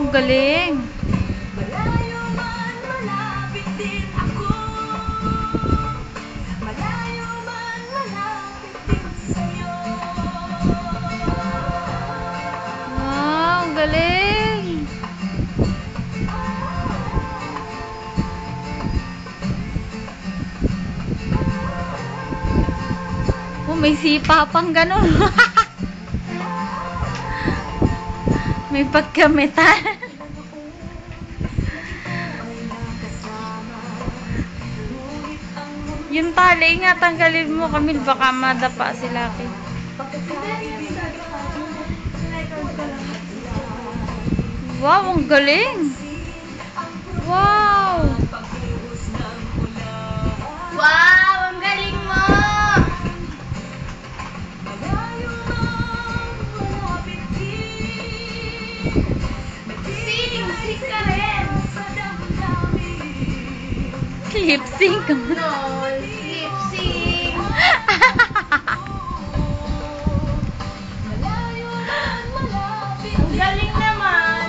Wow, galing. Malayo man, malapit din ako. Malayo man, malapit din sa'yo. Wow, galing. Oh, may sipa pang ganun. May pagkamitan. Yung tali nga, tanggalin mo, Camille. Baka madapa si Lucky. Wow, ang galing. Wow. Wow, ang galing mo! Malayo man, malapit din. Sing ka rin! Sa damdamin. Lip sync. No, lip sync! Malayo man, malapit Ang galing naman!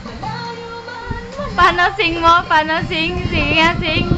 Malayo man, malapit Paano sing mo? Paano sing? Sige nga, sing.